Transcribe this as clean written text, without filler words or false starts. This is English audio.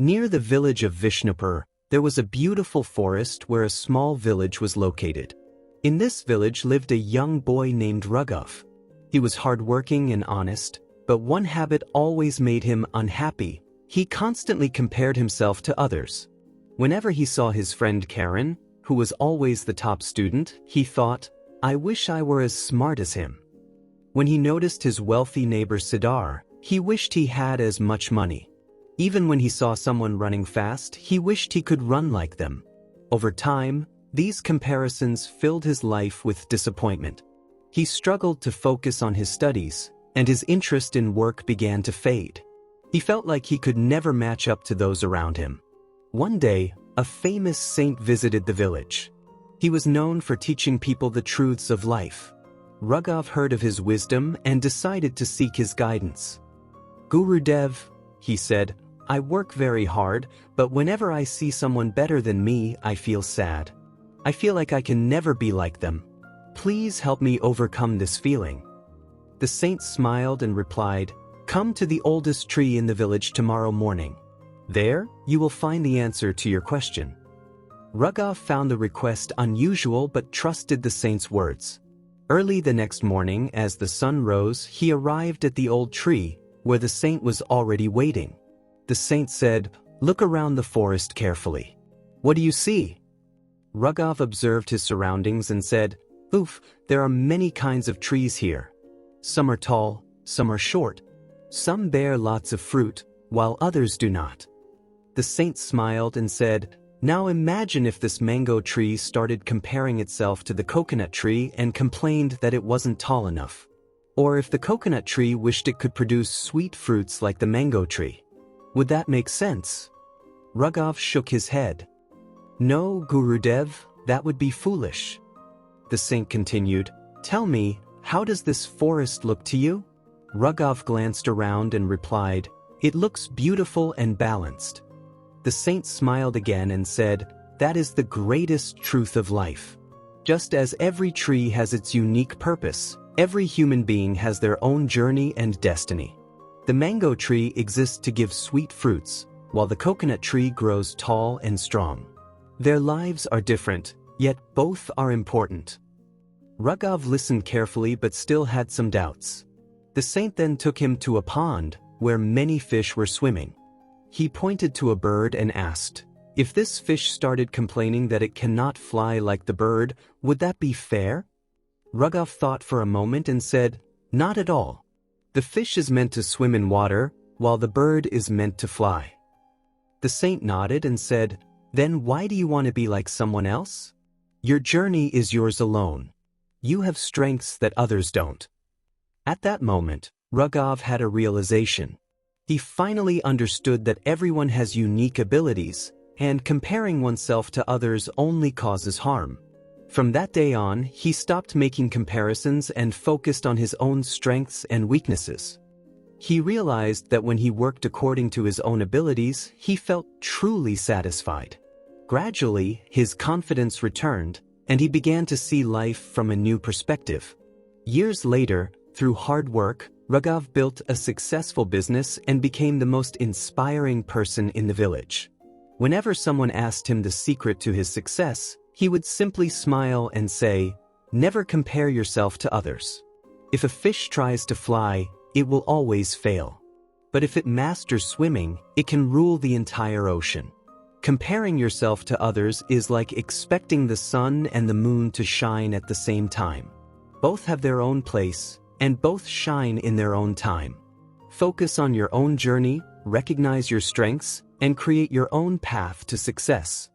Near the village of Vishnupur, there was a beautiful forest where a small village was located. In this village lived a young boy named Raghav. He was hardworking and honest, but one habit always made him unhappy. He constantly compared himself to others. Whenever he saw his friend Karen, who was always the top student, he thought, "I wish I were as smart as him." When he noticed his wealthy neighbor Siddhar, he wished he had as much money. Even when he saw someone running fast, he wished he could run like them. Over time, these comparisons filled his life with disappointment. He struggled to focus on his studies, and his interest in work began to fade. He felt like he could never match up to those around him. One day, a famous saint visited the village. He was known for teaching people the truths of life. Raghav heard of his wisdom and decided to seek his guidance. "Gurudev," he said, "I work very hard, but whenever I see someone better than me, I feel sad. I feel like I can never be like them. Please help me overcome this feeling." The saint smiled and replied, "Come to the oldest tree in the village tomorrow morning. There, you will find the answer to your question." Raghav found the request unusual but trusted the saint's words. Early the next morning, as the sun rose, he arrived at the old tree, where the saint was already waiting. The saint said, "Look around the forest carefully. What do you see?" Raghav observed his surroundings and said, "Oof, there are many kinds of trees here. Some are tall, some are short. Some bear lots of fruit, while others do not." The saint smiled and said, "Now imagine if this mango tree started comparing itself to the coconut tree and complained that it wasn't tall enough. Or if the coconut tree wished it could produce sweet fruits like the mango tree. Would that make sense?" Raghav shook his head. "No, Gurudev, that would be foolish." The saint continued, "Tell me, how does this forest look to you?" Raghav glanced around and replied, "It looks beautiful and balanced." The saint smiled again and said, "That is the greatest truth of life. Just as every tree has its unique purpose, every human being has their own journey and destiny. The mango tree exists to give sweet fruits, while the coconut tree grows tall and strong. Their lives are different, yet both are important." Raghav listened carefully but still had some doubts. The saint then took him to a pond where many fish were swimming. He pointed to a bird and asked, "If this fish started complaining that it cannot fly like the bird, would that be fair?" Raghav thought for a moment and said, "Not at all. The fish is meant to swim in water, while the bird is meant to fly." The saint nodded and said, "Then why do you want to be like someone else? Your journey is yours alone. You have strengths that others don't." At that moment, Raghav had a realization. He finally understood that everyone has unique abilities, and comparing oneself to others only causes harm. From that day on, he stopped making comparisons and focused on his own strengths and weaknesses. He realized that when he worked according to his own abilities, he felt truly satisfied. Gradually, his confidence returned, and he began to see life from a new perspective. Years later, through hard work, Raghav built a successful business and became the most inspiring person in the village. Whenever someone asked him the secret to his success, he would simply smile and say, "Never compare yourself to others. If a fish tries to fly, it will always fail. But if it masters swimming, it can rule the entire ocean. Comparing yourself to others is like expecting the sun and the moon to shine at the same time. Both have their own place, and both shine in their own time. Focus on your own journey, recognize your strengths, and create your own path to success."